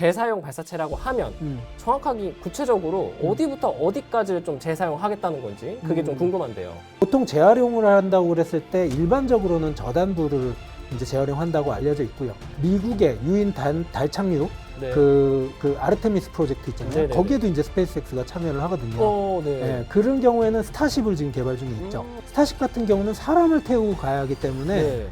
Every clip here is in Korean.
재사용 발사체라고 하면 정확하게 구체적으로 어디부터 어디까지를 좀 재사용하겠다는 건지 그게 좀 궁금한데요. 보통 재활용을 한다고 그랬을 때 일반적으로는 저단부를 이제 재활용한다고 알려져 있고요. 미국의 유인 달 착륙 네. 그 아르테미스 프로젝트 있잖아요. 네네네. 거기에도 이제 스페이스X가 참여를 하거든요. 네. 예, 그런 경우에는 스타쉽을 지금 개발 중에 있죠. 스타쉽 같은 경우는 사람을 태우고 가야 하기 때문에 네.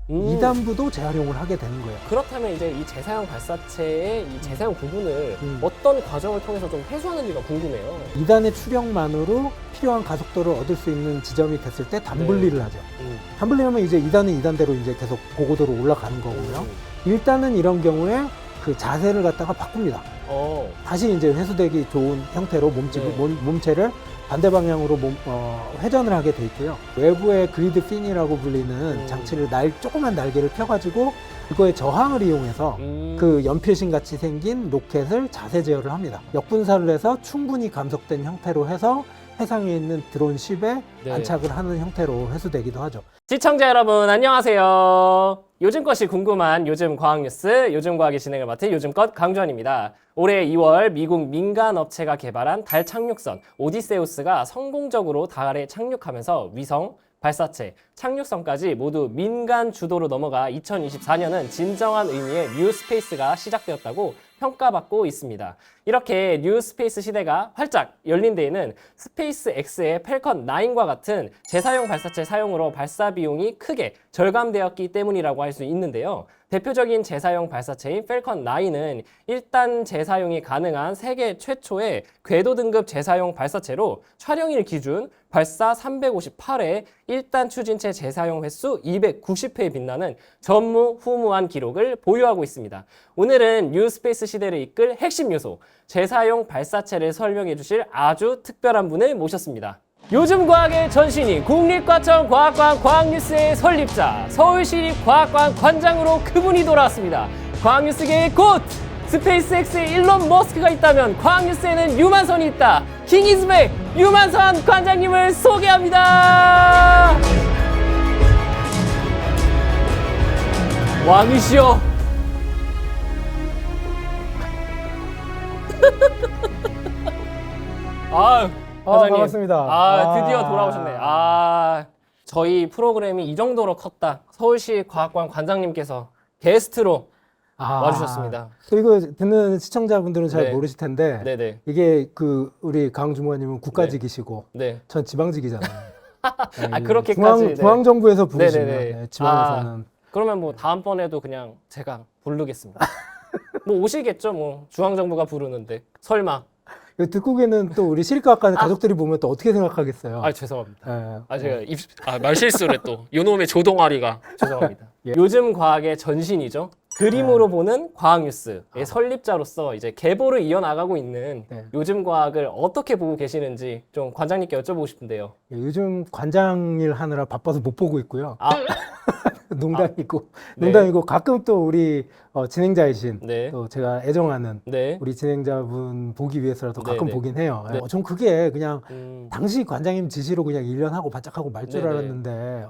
2단부도 재활용을 하게 되는 거예요. 그렇다면 이제 이 재사용 발사체의 이 재사용 부분을 음. 어떤 과정을 통해서 좀 해소하는지가 궁금해요. 2단의 추력만으로 필요한 가속도를 얻을 수 있는 지점이 됐을 때 단분리를 하죠. 단분리하면 이제 2단은 2단대로 이제 계속 고고도로 올라가는 거고요. 1단은 이런 경우에 그 자세를 갖다가 바꿉니다. 다시 이제 회수되기 좋은 형태로 몸체를 반대 방향으로 회전을 하게 돼 있고요. 외부의 그리드 핀이라고 불리는 장치를 조그만 날개를 펴가지고 그거의 저항을 이용해서 그 연필신 같이 생긴 로켓을 자세 제어를 합니다. 역분사를 해서 충분히 감속된 형태로 해서 해상에 있는 드론쉽에 안착을 하는 형태로 회수되기도 하죠. 시청자 여러분 안녕하세요. 요즘 것이 궁금한 요즘 과학 뉴스, 요즘 과학의 진행을 맡은 요즘껏 강주환입니다. 올해 2월 미국 민간 업체가 개발한 달 착륙선 오디세우스가 성공적으로 달에 착륙하면서 위성, 발사체, 착륙선까지 모두 민간 주도로 넘어가 2024년은 진정한 의미의 뉴스페이스가 시작되었다고 평가받고 있습니다. 이렇게 뉴스페이스 시대가 활짝 열린 데에는 스페이스X의 팰컨 9과 같은 재사용 발사체 사용으로 발사 비용이 크게 절감되었기 때문이라고 할 수 있는데요. 대표적인 재사용 발사체인 팰컨 9은 1단 재사용이 가능한 세계 최초의 궤도 등급 재사용 발사체로 촬영일 기준 발사 358회 1단 추진체 재사용 횟수 290회에 빛나는 전무후무한 기록을 보유하고 있습니다. 오늘은 뉴스페이스 시대를 이끌 핵심 요소, 재사용 발사체를 설명해 주실 아주 특별한 분을 모셨습니다. 요즘 과학의 전신이 국립과천 과학관 과학뉴스의 설립자, 서울시립과학관 관장으로 그분이 돌아왔습니다. 과학뉴스계의 곧! 스페이스X에 일론 머스크가 있다면 과학뉴스에는 유만선이 있다. 킹 이즈 백! 유만선 관장님을 소개합니다. 왕이시여. 과장님. 반갑습니다. 드디어 돌아오셨네. 저희 프로그램이 이 정도로 컸다. 서울시 과학관 관장님께서 게스트로 와주셨습니다. 또 이거 듣는 시청자분들은 잘 네. 모르실 텐데 네네. 이게 우리 강주무관님은 국가직이시고 네. 전 지방직이잖아요. 네, 그렇게까지. 중앙정부에서 부르시면 네네네. 지방에서는 그러면 뭐 다음번에도 그냥 제가 부르겠습니다. 뭐 오시겠죠, 뭐 중앙정부가 부르는데 설마. 이거 듣고 계는 또 우리 시립과학관 가족들이 보면 또 어떻게 생각하겠어요? 죄송합니다. 예. 제가 말실수를 또 요놈의 조동아리가 죄송합니다. 예. 요즘 과학의 전신이죠. 그림으로 보는 과학 뉴스의 설립자로서 이제 계보를 이어나가고 있는 요즘 과학을 어떻게 보고 계시는지 좀 관장님께 여쭤보고 싶은데요. 예, 요즘 관장일 하느라 바빠서 못 보고 있고요. 농담이고 가끔 또 우리 진행자이신 또 제가 애정하는 우리 진행자분 보기 위해서라도 가끔 보긴 해요. 전 그게 그냥 당시 관장님 지시로 그냥 1년 하고 바짝하고 말 줄 알았는데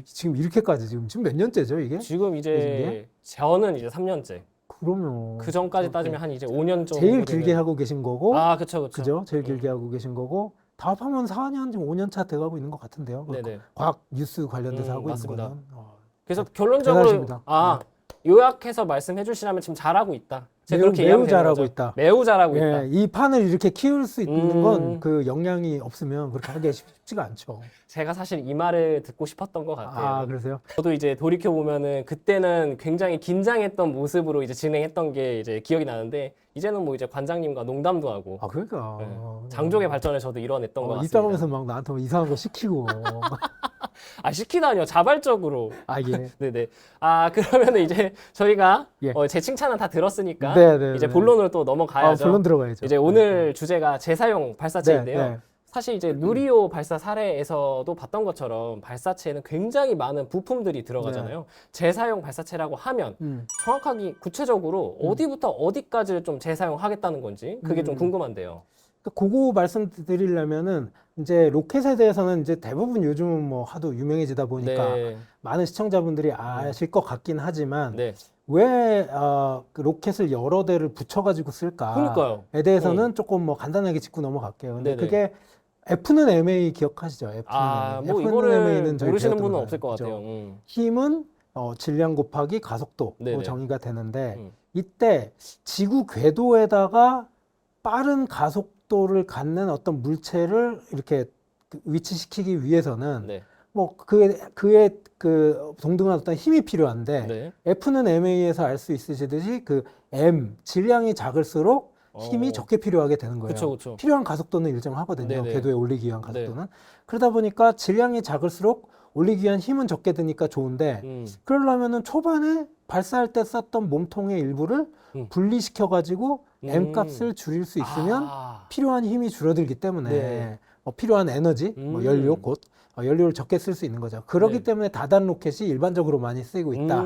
지금 이렇게까지 지금 몇 년째죠 이게? 지금 이제 저는 이제 3년째. 그러면 그 전까지 따지면 한 이제 5년 정도 제일 길게 하고 계신 거고. 그쵸. 제일 길게 하고 계신 거고. 다 합하면 4년, 지금 5년 차 돼가고 있는 것 같은데요. 과학 뉴스 관련돼서 하고 맞습니다. 있는 거는. 그래서 결론적으로 대단하십니다. 요약해서 말씀해 주시라면 지금 잘하고 있다. 매우 잘하고 있다. 매우 잘하고 있다. 이 판을 이렇게 키울 수 있는 건 그 역량이 없으면 그렇게 하기 쉽지가 않죠. 제가 사실 이 말을 듣고 싶었던 것 같아요. 그러세요? 저도 이제 돌이켜 보면은 그때는 굉장히 긴장했던 모습으로 이제 진행했던 게 이제 기억이 나는데 이제는 뭐 이제 관장님과 농담도 하고. 그러니까. 장족의 발전을 저도 이뤄냈던 것 같습니다. 이따가면서 막 나한테 이상한 거 시키고. 시키다니요. 자발적으로. 예. 네네. 그러면 이제 저희가 제 칭찬은 다 들었으니까 이제 본론으로 또 넘어가야죠. 본론 들어가야죠. 이제 오늘 주제가 재사용 발사체인데요. 사실 이제 누리호 발사 사례에서도 봤던 것처럼 발사체에는 굉장히 많은 부품들이 들어가잖아요. 재사용 발사체라고 하면 정확하게 구체적으로 어디부터 어디까지를 좀 재사용하겠다는 건지 그게 좀 궁금한데요. 그거 말씀드리려면은 이제 로켓에 대해서는 이제 대부분 요즘은 뭐 하도 유명해지다 보니까 많은 시청자분들이 아실 것 같긴 하지만 왜 그 로켓을 여러 대를 붙여가지고 쓸까에 그러니까요. 대해서는 조금 뭐 간단하게 짚고 넘어갈게요. 근데 네네. 그게 F는 MA 기억하시죠? F는 MA. 뭐 F는 이거를 MA는 저희 모르시는 배웠던 분은 거예요. 없을 것 그죠? 같아요. 힘은 질량 곱하기 가속도로 네네. 정의가 되는데 음. 이때 지구 궤도에다가 빠른 가속도를 갖는 어떤 물체를 이렇게 위치시키기 위해서는 네. 뭐 그의 그 동등한 어떤 힘이 필요한데 네. F는 MA에서 알 수 있으시듯이 그 M 질량이 작을수록 힘이 적게 필요하게 되는 거예요. 그쵸, 그쵸. 필요한 가속도는 일정하거든요. 네네. 궤도에 올리기 위한 가속도는. 그러다 보니까 질량이 작을수록 올리기 위한 힘은 적게 드니까 좋은데 그러려면은 초반에 발사할 때 썼던 몸통의 일부를 분리시켜 가지고 M 값을 줄일 수 있으면 필요한 힘이 줄어들기 때문에 네. 필요한 에너지, 뭐 연료 곧 연료를 적게 쓸 수 있는 거죠. 그렇기 네. 때문에 다단 로켓이 일반적으로 많이 쓰이고 있다.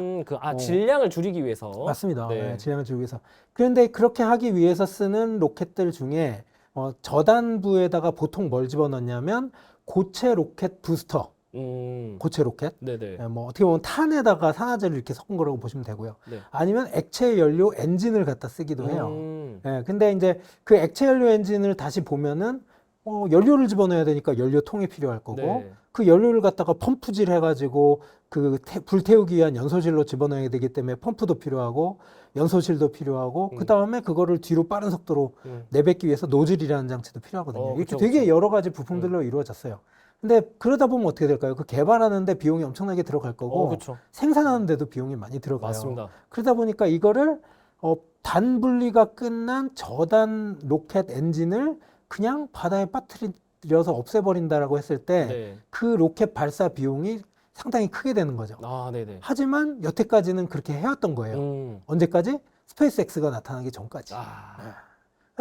질량을 줄이기 위해서. 맞습니다. 네. 네, 질량을 줄이기 위해서. 그런데 그렇게 하기 위해서 쓰는 로켓들 중에 저단부에다가 보통 뭘 집어넣냐면 고체 로켓 부스터, 고체 로켓. 네네. 뭐 어떻게 보면 탄에다가 산화제를 이렇게 섞은 거라고 보시면 되고요. 네. 아니면 액체 연료 엔진을 갖다 쓰기도 해요. 근데 이제 그 액체 연료 엔진을 다시 보면은 연료를 집어넣어야 되니까 연료통이 필요할 거고 네. 그 연료를 갖다가 펌프질 해가지고 그 불태우기 위한 연소실로 집어넣어야 되기 때문에 펌프도 필요하고 연소실도 필요하고 그 다음에 그거를 뒤로 빠른 속도로 내뱉기 위해서 노즐이라는 장치도 필요하거든요. 이렇게 그쵸, 되게 그쵸. 여러 가지 부품들로 이루어졌어요. 근데 그러다 보면 어떻게 될까요? 그 개발하는데 비용이 엄청나게 들어갈 거고 그쵸. 생산하는데도 비용이 많이 들어가요. 맞습니다. 그러다 보니까 이거를 단분리가 끝난 저단 로켓 엔진을 그냥 바다에 빠뜨려서 없애버린다라고 했을 때 그 네. 로켓 발사 비용이 상당히 크게 되는 거죠. 네네. 하지만 여태까지는 그렇게 해왔던 거예요. 언제까지? 스페이스X가 나타나기 전까지.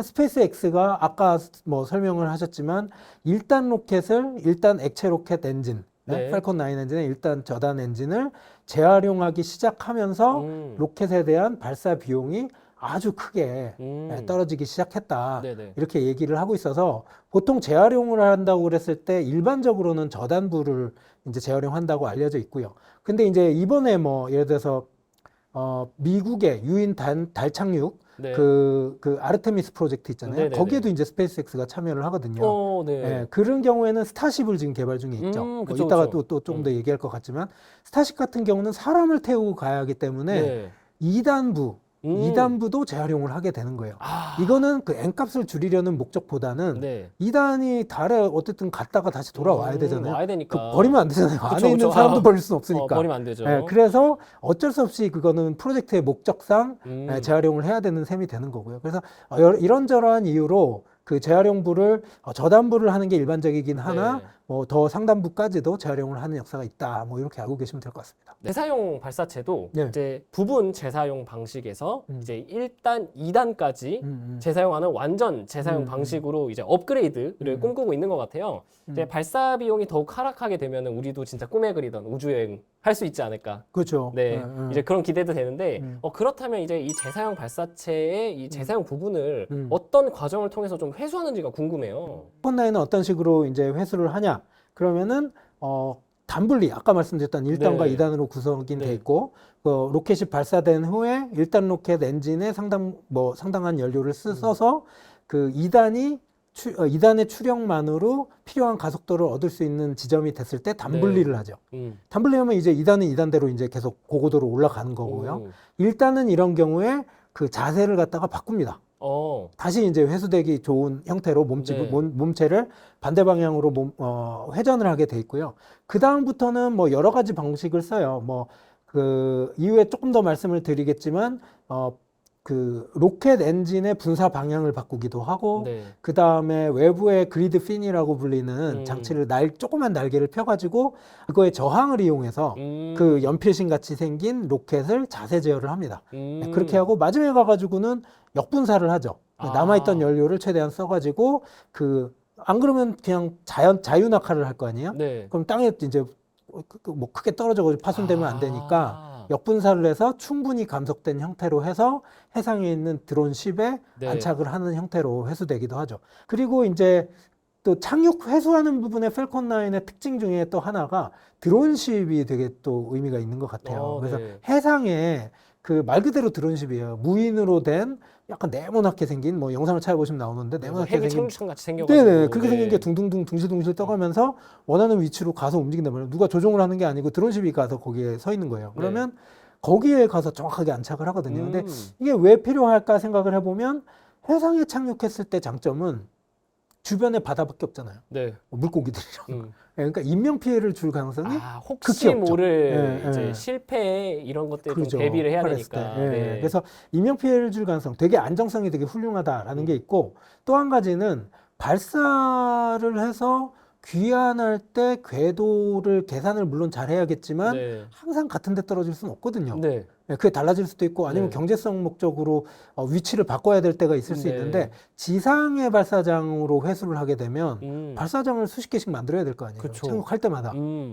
스페이스X가 아까 뭐 설명을 하셨지만 1단 로켓을 1단 액체 로켓 엔진, 네. 팔콘 9 엔진의 1단 저단 엔진을 재활용하기 시작하면서 로켓에 대한 발사 비용이 아주 크게 떨어지기 시작했다. 네네. 이렇게 얘기를 하고 있어서 보통 재활용을 한다고 그랬을 때 일반적으로는 저단부를 이제 재활용한다고 알려져 있고요. 근데 이제 이번에 뭐 예를 들어서 미국의 유인 달 착륙 네. 그 아르테미스 프로젝트 있잖아요. 네네네. 거기에도 이제 스페이스X가 참여를 하거든요. 네. 예, 그런 경우에는 스타쉽을 지금 개발 중에 있죠. 뭐 그쵸, 이따가 그쵸. 또 조금 더 얘기할 것 같지만 스타쉽 같은 경우는 사람을 태우고 가야 하기 때문에 네. 2단부도 재활용을 하게 되는 거예요. 이거는 그 N값을 줄이려는 목적보다는 네. 2단이 달에 어쨌든 갔다가 다시 돌아와야 되잖아요. 와야 되니까. 버리면 안 되잖아요. 그쵸, 안에 있는 그쵸. 사람도 버릴 수는 없으니까. 버리면 안 되죠. 그래서 어쩔 수 없이 그거는 프로젝트의 목적상 음. 재활용을 해야 되는 셈이 되는 거고요. 그래서 이런저러한 이유로 그 재활용부를 저단부를 하는 게 일반적이긴 하나 네. 뭐 더 상단부까지도 재활용을 하는 역사가 있다. 뭐 이렇게 알고 계시면 될 것 같습니다. 재사용 발사체도 네. 이제 부분 재사용 방식에서 이제 1단, 2단까지 재사용하는 완전 재사용 방식으로 이제 업그레이드를 꿈꾸고 있는 것 같아요. 이제 발사 비용이 더욱 하락하게 되면 우리도 진짜 꿈에 그리던 우주여행 할 수 있지 않을까. 그렇죠. 네, 이제 그런 기대도 되는데 그렇다면 이제 이 재사용 발사체의 이 재사용 부분을 어떤 과정을 통해서 좀 회수하는지가 궁금해요. 폰라인은 어떤 식으로 이제 회수를 하냐? 그러면은 단분리 아까 말씀드렸던 1단과 네. 2단으로 구성이 네. 돼 있고 로켓이 발사된 후에 1단 로켓 엔진에 상당한 연료를 써서 그 2단의 추력만으로 필요한 가속도를 얻을 수 있는 지점이 됐을 때 단분리를 하죠. 단분리하면 이제 2단은 2단대로 이제 계속 고고도로 올라가는 거고요. 1단은 이런 경우에 그 자세를 갖다가 바꿉니다. 다시 이제 회수되기 좋은 형태로 네. 몸체를 반대 방향으로 회전을 하게 돼 있고요. 그 다음부터는 뭐 여러 가지 방식을 써요. 뭐 그 이후에 조금 더 말씀을 드리겠지만 그 로켓 엔진의 분사 방향을 바꾸기도 하고 네. 그 다음에 외부의 그리드 핀이라고 불리는 장치를 조그만 날개를 펴가지고 그거의 저항을 이용해서 그 연필신 같이 생긴 로켓을 자세 제어를 합니다. 그렇게 하고 마지막에 가가지고는 역분사를 하죠. 남아있던 연료를 최대한 써가지고 안 그러면 그냥 자유낙하를 할 거 아니에요? 네. 그럼 땅에 이제 뭐 크게 떨어져가지고 파손되면 안 되니까 역분사를 해서 충분히 감속된 형태로 해서 해상에 있는 드론십에 네. 안착을 하는 형태로 회수되기도 하죠. 그리고 이제 또 착륙 회수하는 부분의 펠콘 9의 특징 중에 또 하나가 드론십이 되게 또 의미가 있는 것 같아요. 그래서 네. 해상에 그 말 그대로 드론십이에요. 무인으로 된 약간 네모나게 생긴 뭐 영상을 찾아보시면 나오는데 네모나게 핵이 생긴 착륙탄 같이 생겨가지고. 네네 그렇게 생긴 게 둥둥둥 둥실둥실 떠가면서 원하는 위치로 가서 움직인단 말이에요. 누가 조종을 하는 게 아니고 드론십이 가서 거기에 서 있는 거예요. 그러면 거기에 가서 정확하게 안착을 하거든요. 근데 이게 왜 필요할까 생각을 해보면 해상에 착륙했을 때 장점은 주변에 바다밖에 없잖아요. 네. 물고기들이랑. 그러니까 인명 피해를 줄 가능성이 혹시 극히 없죠. 모를 이제 예. 실패 이런 것들 좀 그죠. 대비를 해야 폭발했을 되니까. 때. 예. 네. 그래서 인명 피해를 줄 가능성, 되게 안정성이 되게 훌륭하다라는 게 있고 또 한 가지는 발사를 해서 귀환할 때 궤도를 계산을 물론 잘 해야겠지만 네. 항상 같은 데 떨어질 수는 없거든요. 네. 예, 그게 달라질 수도 있고 아니면 네. 경제성 목적으로 위치를 바꿔야 될 때가 있을 수 네. 있는데 지상의 발사장으로 회수를 하게 되면 발사장을 수십 개씩 만들어야 될 거 아니에요. 그쵸. 착륙할 때마다.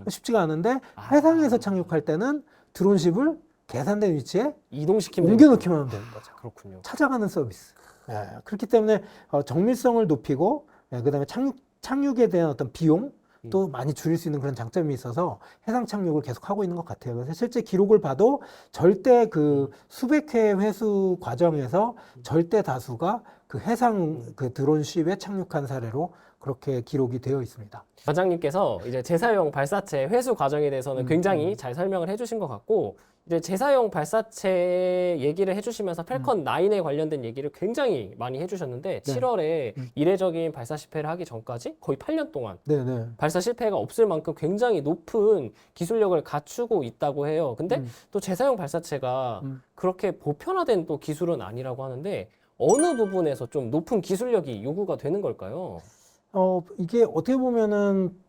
쉽지가 않은데 아. 해상에서 착륙할 때는 드론십을 계산된 위치에 이동시키면 옮겨놓기만 하면 되는 거죠. 그렇군요. 찾아가는 서비스. 예, 그렇기 때문에 정밀성을 높이고 그다음에 착륙에 대한 어떤 비용 또 많이 줄일 수 있는 그런 장점이 있어서 해상 착륙을 계속 하고 있는 것 같아요. 그래서 실제 기록을 봐도 절대 그 수백 회 회수 과정에서 절대 다수가 그 해상 그 드론쉽에 착륙한 사례로 그렇게 기록이 되어 있습니다. 과장님께서 이제 재사용 발사체 회수 과정에 대해서는 굉장히 잘 설명을 해주신 것 같고 이제 재사용 발사체 얘기를 해주시면서 펠컨 9에 관련된 얘기를 굉장히 많이 해주셨는데 7월에 이례적인 발사 실패를 하기 전까지 거의 8년 동안 네네. 발사 실패가 없을 만큼 굉장히 높은 기술력을 갖추고 있다고 해요. 근데 또 재사용 발사체가 그렇게 보편화된 또 기술은 아니라고 하는데 어느 부분에서 좀 높은 기술력이 요구가 되는 걸까요? 이게 어떻게 보면은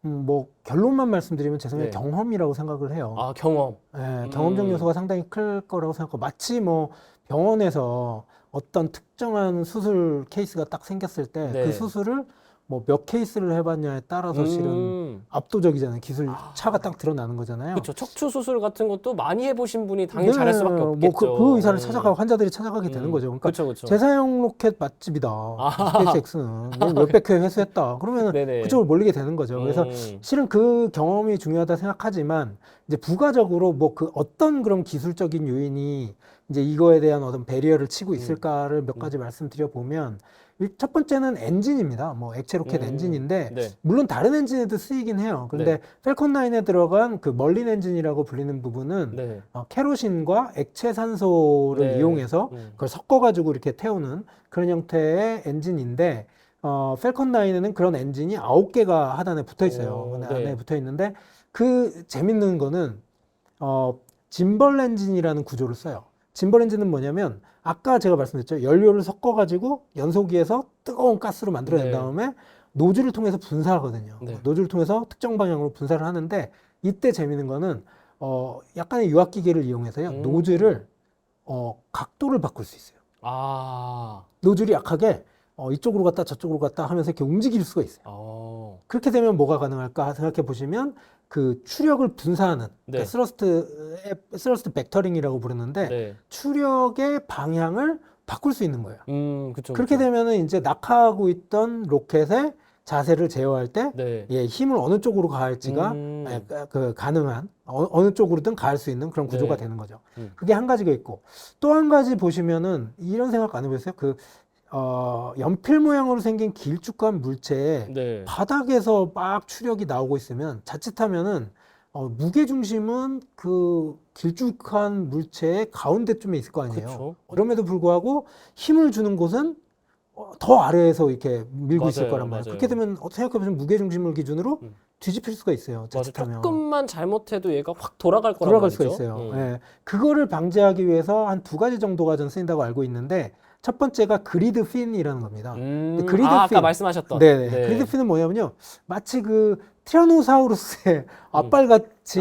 뭐 결론만 말씀드리면 제 생각에 네. 경험이라고 생각을 해요. 아, 경험. 예, 경험적 요소가 상당히 클 거라고 생각하고 마치 뭐 병원에서 어떤 특정한 수술 케이스가 딱 생겼을 때 그 네. 수술을 뭐 몇 케이스를 해봤냐에 따라서 실은 압도적이잖아요. 기술 차가 딱 드러나는 거잖아요. 그렇죠. 척추 수술 같은 것도 많이 해보신 분이 당연히 잘할 수밖에 뭐 없겠죠. 그 의사를 찾아가고 환자들이 찾아가게 되는 거죠. 그러니까 그렇죠. 재사용 로켓 맛집이다. 스페이스X는 몇백 회 회수했다. 그러면 네네. 그쪽으로 몰리게 되는 거죠. 그래서 실은 그 경험이 중요하다 생각하지만 이제 부가적으로 뭐 그 어떤 그런 기술적인 요인이 이제 이거에 대한 어떤 배리어를 치고 있을까를 몇 가지 말씀드려 보면 첫 번째는 엔진입니다. 뭐 액체 로켓 엔진인데 네. 물론 다른 엔진에도 쓰이긴 해요. 그런데 펠컨 9에 들어간 그 멀린 엔진이라고 불리는 부분은 네. 케로신과 액체 산소를 네. 이용해서 그걸 섞어가지고 이렇게 태우는 그런 형태의 엔진인데 펠컨 9에는 그런 엔진이 9개가 하단에 붙어 있어요. 네. 안에 붙어 있는데 그 재밌는 거는 짐벌 엔진이라는 구조를 써요. 짐벌 엔진은 뭐냐면 아까 제가 말씀드렸죠. 연료를 섞어가지고 연소기에서 뜨거운 가스로 만들어낸 다음에 노즐을 통해서 분사하거든요. 노즐을 통해서 특정 방향으로 분사를 하는데 이때 재밌는 거는 약간의 유압기계를 이용해서요. 노즐을 각도를 바꿀 수 있어요. 아. 노즐이 약하게 이쪽으로 갔다 저쪽으로 갔다 하면서 이렇게 움직일 수가 있어요. 그렇게 되면 뭐가 가능할까 생각해 보시면 그 추력을 분사하는 그러니까 스러스트 벡터링이라고 부르는데 추력의 방향을 바꿀 수 있는 거예요. 그렇게 되면은 이제 낙하하고 있던 로켓의 자세를 제어할 때 힘을 어느 쪽으로 가할지가 그 가능한 어느 쪽으로든 가할 수 있는 그런 구조가 되는 거죠. 그게 한 가지가 있고 또 한 가지 보시면은 이런 생각 안 해보셨어요? 그 연필 모양으로 생긴 길쭉한 물체에 바닥에서 막 추력이 나오고 있으면 자칫하면은 무게 중심은 그 길쭉한 물체의 가운데쯤에 있을 거 아니에요. 그쵸. 그럼에도 불구하고 힘을 주는 곳은 더 아래에서 이렇게 밀고 있을 거란 말이에요. 그렇게 되면 생각해보시면 무게 중심을 기준으로 뒤집힐 수가 있어요. 자칫하면. 조금만 잘못해도 얘가 확 돌아갈 거란 돌아갈 말이죠. 수가 있어요. 예. 그거를 방지하기 위해서 한 두 가지 정도가 전 쓰인다고 알고 있는데 첫 번째가 그리드 핀이라는 겁니다. 그리드 핀, 아까 말씀하셨던. 그리드 핀은 뭐냐면요. 마치 그 티라노사우루스의 앞발 같이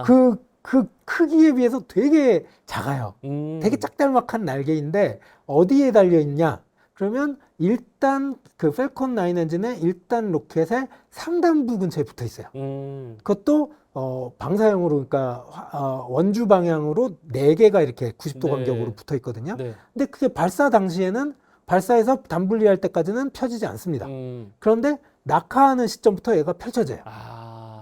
그 크기에 비해서 되게 작아요. 되게 짝달막한 날개인데 어디에 달려 있냐? 그러면 일단 그 펠컨 9 엔진의 일단 로켓의 상단부 근처에 붙어 있어요. 그것도 방사형으로 그러니까 원주 방향으로 4개가 이렇게 90도 간격으로 붙어 있거든요. 근데 그게 발사 당시에는 발사해서 단분리할 때까지는 펴지지 않습니다. 그런데 낙하하는 시점부터 얘가 펼쳐져요.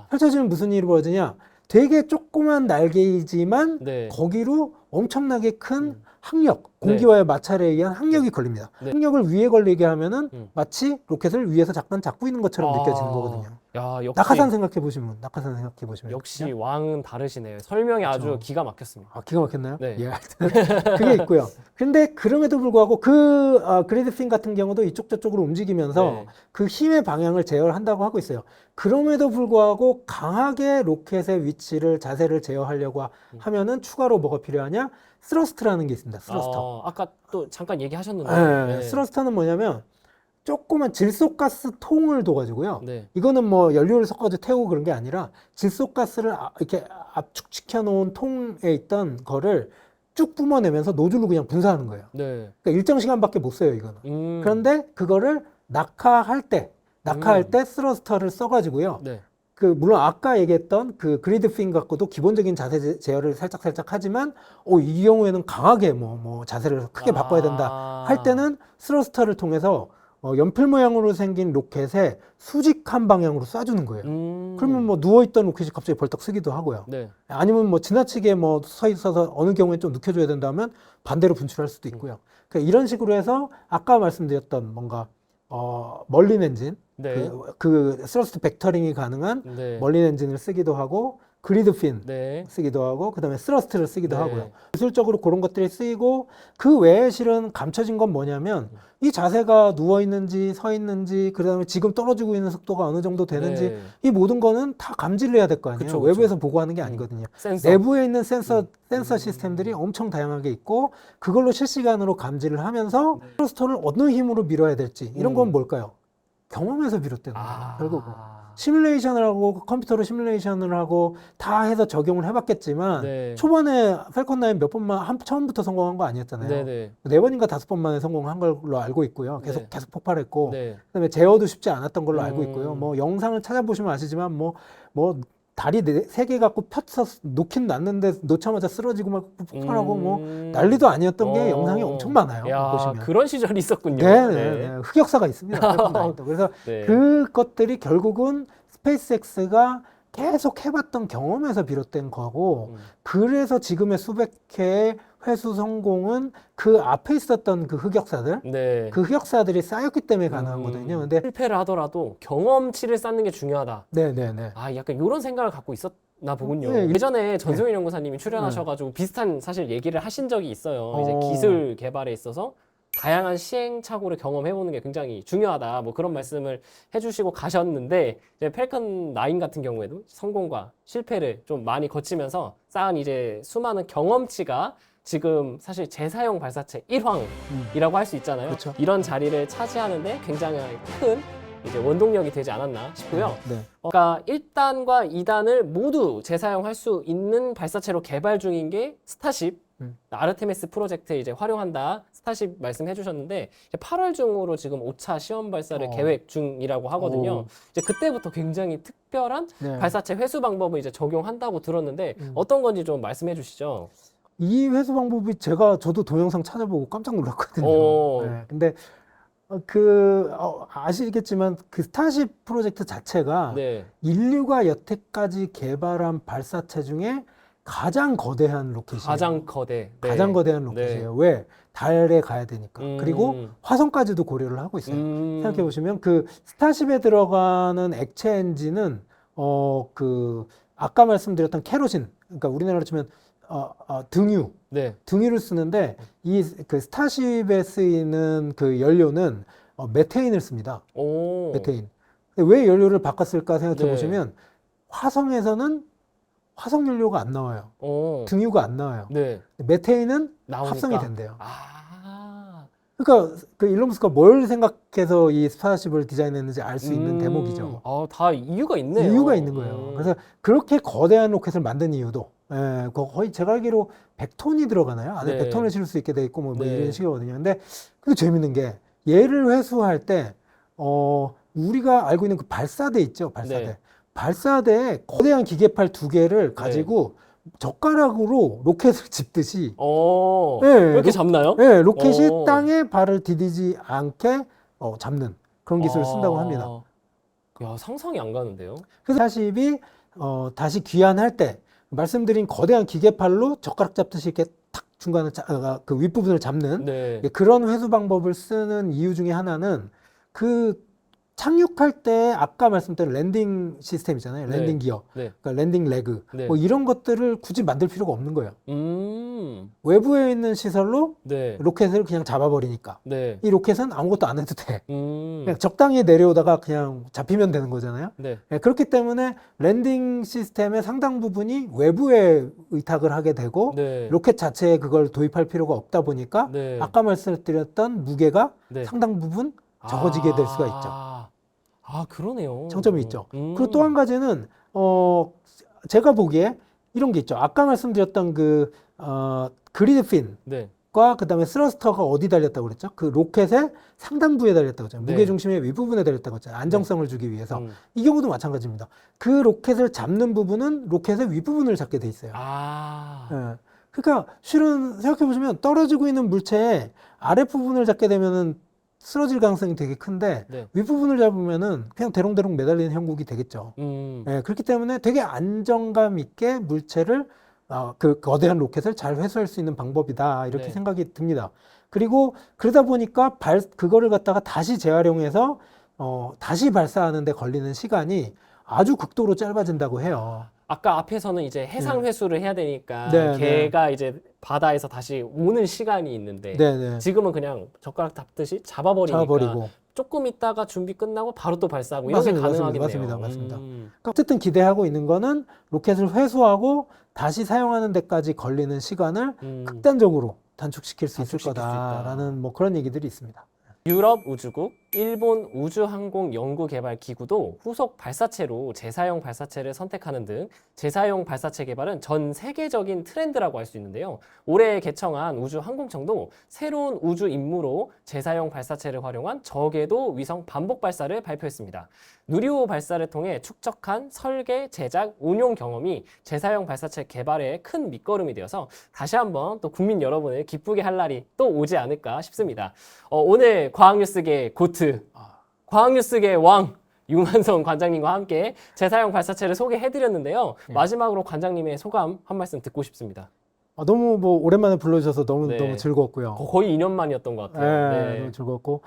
펼쳐지면 무슨 일이 벌어지냐? 되게 조그만 날개이지만 네. 거기로 엄청나게 큰 항력, 공기와의 마찰에 의한 항력이 걸립니다. 네. 항력을 위에 걸리게 하면은 마치 로켓을 위에서 잠깐 잡고 있는 것처럼 느껴지는 거거든요. 야, 역시 낙하산 생각해 보시면, 낙하산 생각해 보시면 역시 왕은 다르시네요. 설명이 아주 그렇죠. 기가 막혔습니다. 아, 기가 막혔나요? 네. 예, 하여튼 그게 있고요. 근데 그럼에도 불구하고 그리드핀 같은 경우도 이쪽 저쪽으로 움직이면서 네. 그 힘의 방향을 제어한다고 하고 있어요. 그럼에도 불구하고 강하게 로켓의 위치를 자세를 제어하려고 하면은 추가로 뭐가 필요하냐? 스러스트라는 게 있습니다. 스러스터. 아까 또 잠깐 얘기하셨는데. 네. 스러스터는 뭐냐면 조그만 질소가스 통을 둬가지고요. 네. 이거는 뭐 연료를 섞어서 태우고 그런 게 아니라 질소가스를 이렇게 압축시켜 놓은 통에 있던 거를 쭉 뿜어내면서 노즐로 그냥 분사하는 거예요. 네. 그러니까 일정 시간밖에 못 써요, 이거는. 그런데 그거를 낙하할 때 스러스터를 써가지고요. 네. 물론 아까 얘기했던 그 그리드핀 갖고도 기본적인 자세 제어를 살짝 하지만, 이 경우에는 강하게 뭐 자세를 크게 바꿔야 된다 할 때는 스러스터를 통해서 연필 모양으로 생긴 로켓에 수직한 방향으로 쏴주는 거예요. 그러면 뭐 누워있던 로켓이 갑자기 벌떡 쓰기도 하고요. 네. 아니면 뭐 지나치게 뭐 서 있어서 어느 경우에 좀 눕혀줘야 된다면 반대로 분출할 수도 있고요. 그러니까 이런 식으로 해서 아까 말씀드렸던 뭔가 멀린 엔진, 네. 그 스러스트 벡터링이 가능한 네. 멀린 엔진을 쓰기도 하고 그리드핀 네. 쓰기도 하고 그다음에 스러스트를 쓰기도 네. 하고요. 기술적으로 그런 것들이 쓰이고 그 외에 실은 감춰진 건 뭐냐면 이 자세가 누워 있는지 서 있는지 그다음에 지금 떨어지고 있는 속도가 어느 정도 되는지 네. 이 모든 거는 다 감지를 해야 될 거 아니에요. 그쵸. 외부에서 보고하는 게 아니거든요. 센서. 내부에 있는 센서 시스템들이 엄청 다양하게 있고 그걸로 실시간으로 감지를 하면서 스러스터를 어느 힘으로 밀어야 될지 이런 건 뭘까요? 경험에서 비롯되는 거예요. 결국은. 시뮬레이션을 하고 컴퓨터로 시뮬레이션을 하고 다 해서 적용을 해봤겠지만 네. 초반에 falcon 9 몇 번만 처음부터 성공한 거 아니었잖아요. 네네. 4번인가 5번 만에 성공한 걸로 알고 있고요. 계속 네. 폭발했고 네. 그다음에 제어도 쉽지 않았던 걸로 알고 있고요. 뭐 영상을 찾아보시면 아시지만 뭐 다리 3개 갖고 펴서 놓긴 놨는데 놓자마자 쓰러지고 막 폭발하고 뭐 난리도 아니었던 게 영상이 엄청 많아요. 야, 보시면. 그런 시절이 있었군요. 네. 흑역사가 있습니다. falcon 9도. 그래서 네. 그것들이 결국은 스페이스X가 계속 해봤던 경험에서 비롯된 거고 그래서 지금의 수백 회의 회수 성공은 그 앞에 있었던 그 흑역사들 네. 그 흑역사들이 쌓였기 때문에 가능한 거거든요. 근데 실패를 하더라도 경험치를 쌓는 게 중요하다. 네네네. 아, 약간 이런 생각을 갖고 있었나 보군요. 네. 예전에 전소연 연구사님이 출연하셔가지고 비슷한 사실 얘기를 하신 적이 있어요. 이제 기술 개발에 있어서 다양한 시행착오를 경험해보는 게 굉장히 중요하다. 뭐 그런 말씀을 해주시고 가셨는데 이제 펠컨 9 같은 경우에도 성공과 실패를 좀 많이 거치면서 쌓은 이제 수많은 경험치가 지금 사실 재사용 발사체 1황이라고 할 수 있잖아요. 그렇죠. 이런 자리를 차지하는데 굉장히 큰 이제 원동력이 되지 않았나 싶고요. 네. 그러니까 1단과 2단을 모두 재사용할 수 있는 발사체로 개발 중인 게 스타쉽, 아르테미스 프로젝트에 이제 활용한다. 스타쉽 말씀해 주셨는데 8월 중으로 지금 5차 시험 발사를 계획 중이라고 하거든요. 이제 그때부터 굉장히 특별한 네. 발사체 회수 방법을 이제 적용한다고 들었는데 어떤 건지 좀 말씀해 주시죠. 이 회수 방법이 저도 동영상 찾아보고 깜짝 놀랐거든요. 네. 근데 아시겠지만 그 스타쉽 프로젝트 자체가 네. 인류가 여태까지 개발한 발사체 중에 가장 거대한 로켓이에요. 가장 거대. 네. 가장 거대한 로켓이에요. 왜? 달에 가야 되니까. 그리고 화성까지도 고려를 하고 있어요. 생각해 보시면 그 스타쉽에 들어가는 액체 엔진은 아까 말씀드렸던 케로신, 그러니까 우리나라로 치면 등유, 네. 등유를 쓰는데 이 그 스타쉽에 쓰이는 그 연료는 메테인을 씁니다. 메테인. 왜 연료를 바꿨을까 생각해 보시면 화성에서는 화석 연료가 안 나와요. 등유가 안 나와요. 네. 메테인은 나오니까. 합성이 된대요. 아. 그러니까 그 일론 머스크가 뭘 생각해서 이 스타쉽을 디자인했는지 알 수 있는 대목이죠. 다 이유가 있네요. 이유가 있는 거예요. 그래서 그렇게 거대한 로켓을 만든 이유도 거의 제가 알기로 100톤이 들어가나요? 안에 네. 100톤을 실을 수 있게 돼 있고 뭐 네. 이런 식이거든요. 근데 재밌는 게 얘를 회수할 때 우리가 알고 있는 그 발사대 있죠. 발사대. 네. 발사대에 거대한 기계팔 2개를 가지고 젓가락으로 로켓을 짚듯이 네, 이렇게 잡나요? 네, 로켓이 땅에 발을 디디지 않게 잡는 그런 기술을 쓴다고 합니다. 야, 상상이 안 가는데요. 그래서 스타쉽이 다시 귀환할 때 말씀드린 거대한 기계팔로 젓가락 잡듯이 이렇게 탁 중간에 그 윗부분을 잡는 네. 그런 회수 방법을 쓰는 이유 중에 하나는 그 착륙할 때 아까 말씀드린 랜딩 시스템 있잖아요. 랜딩 기어, 네. 그러니까 랜딩 레그, 네. 뭐 이런 것들을 굳이 만들 필요가 없는 거예요. 음. 외부에 있는 시설로 네. 로켓을 그냥 잡아버리니까 네. 이 로켓은 아무것도 안 해도 돼. 음. 그냥 적당히 내려오다가 그냥 잡히면 되는 거잖아요. 네. 그렇기 때문에 랜딩 시스템의 상당 부분이 외부에 의탁을 하게 되고 네. 로켓 자체에 그걸 도입할 필요가 없다 보니까 네. 아까 말씀드렸던 무게가 네. 상당 부분 적어지게 될 수가 있죠. 아, 그러네요. 장점이 있죠. 그리고 또 한 가지는 제가 보기에 이런 게 있죠. 아까 말씀드렸던 그 그리드 핀과 네. 그다음에 스러스터가 어디 달렸다고 그랬죠? 그 로켓의 상단부에 달렸다고 했잖아요. 네. 무게 중심의 윗부분에 달렸다고 했잖아요. 안정성을 주기 위해서. 음. 이 경우도 마찬가지입니다. 그 로켓을 잡는 부분은 로켓의 윗부분을 잡게 돼 있어요. 아. 예. 그러니까 실은 생각해 보시면 떨어지고 있는 물체의 아랫부분을 잡게 되면은 쓰러질 가능성이 되게 큰데 네. 윗부분을 잡으면은 그냥 대롱대롱 매달리는 형국이 되겠죠. 예, 그렇기 때문에 되게 안정감 있게 물체를 그 거대한 로켓을 잘 회수할 수 있는 방법이다 이렇게 네. 생각이 듭니다. 그리고 그러다 보니까 그거를 갖다가 다시 재활용해서 다시 발사하는 데 걸리는 시간이 아주 극도로 짧아진다고 해요. 아까 앞에서는 이제 해상 회수를 해야 되니까 네, 걔가 이제 바다에서 다시 오는 시간이 있는데 네네. 지금은 그냥 젓가락 잡듯이 잡아버리니까 잡아버리고. 조금 있다가 준비 끝나고 바로 또 발사하고 이런 게 맞습니다, 가능하겠네요. 맞습니다. 그러니까 어쨌든 기대하고 있는 거는 로켓을 회수하고 다시 사용하는 데까지 걸리는 시간을 극단적으로 단축시킬 수 있을 단축시킬 수 있다. 거다라는 뭐 그런 얘기들이 있습니다. 유럽 우주국, 일본 우주항공연구개발기구도 후속 발사체로 재사용 발사체를 선택하는 등 재사용 발사체 개발은 전 세계적인 트렌드라고 할 수 있는데요. 올해 개청한 우주항공청도 새로운 우주 임무로 재사용 발사체를 활용한 저궤도 위성 반복 발사를 발표했습니다. 누리호 발사를 통해 축적한 설계, 제작, 운용 경험이 재사용 발사체 개발에 큰 밑거름이 되어서 다시 한번 또 국민 여러분을 기쁘게 할 날이 또 오지 않을까 싶습니다. 오늘 과학뉴스계 고트, 과학뉴스계 왕 유만성 관장님과 함께 재사용 발사체를 소개해드렸는데요. 마지막으로 관장님의 소감 한 말씀 듣고 싶습니다. 너무 뭐 오랜만에 불러주셔서 너무 즐거웠고요. 거의 2년 만이었던 것 같아요. 너무 즐거웠고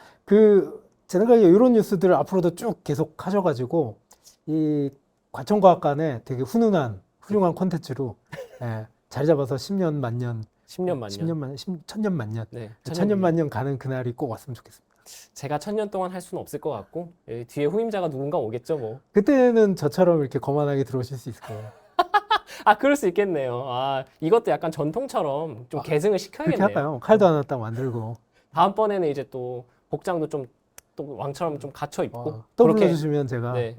제 생각에 이런 뉴스들을 앞으로도 쭉 계속 하셔가지고 이 과천과학관에 되게 훈훈한 훌륭한 콘텐츠로 자리 잡아서 10년 만년 10년 만년. 천년 만년. 네, 천년 만년 가는 그날이 꼭 왔으면 좋겠습니다. 제가 1000년 동안 할 수는 없을 것 같고 뒤에 후임자가 누군가 오겠죠 뭐. 그때는 저처럼 이렇게 거만하게 들어오실 수 있을 거예요. 그럴 수 있겠네요. 이것도 약간 전통처럼 좀 계승을 시켜야겠네요. 그렇게 할까요? 칼도 하나 딱 만들고. 다음번에는 이제 또 복장도 좀 또 왕처럼 좀 갖춰 입고 또 불러주시면 제가 네.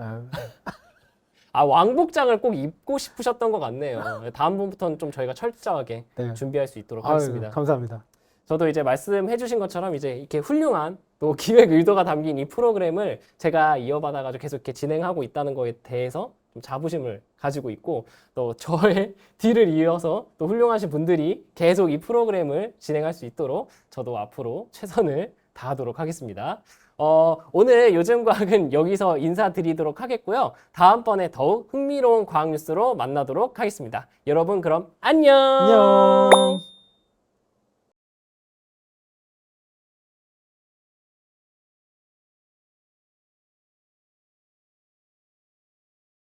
왕복장을 꼭 입고 싶으셨던 것 같네요. 다음번부터는 좀 저희가 철저하게 준비할 수 있도록 하겠습니다. 감사합니다. 저도 이제 말씀해 주신 것처럼 이제 이렇게 훌륭한 또 기획 의도가 담긴 이 프로그램을 제가 이어받아가지고 계속 이렇게 진행하고 있다는 거에 대해서 좀 자부심을 가지고 있고 또 저의 뒤를 이어서 또 훌륭하신 분들이 계속 이 프로그램을 진행할 수 있도록 저도 앞으로 최선을 다하도록 하겠습니다. 오늘 요즘 과학은 여기서 인사드리도록 하겠고요. 다음번에 더욱 흥미로운 과학 뉴스로 만나도록 하겠습니다. 여러분 그럼 안녕!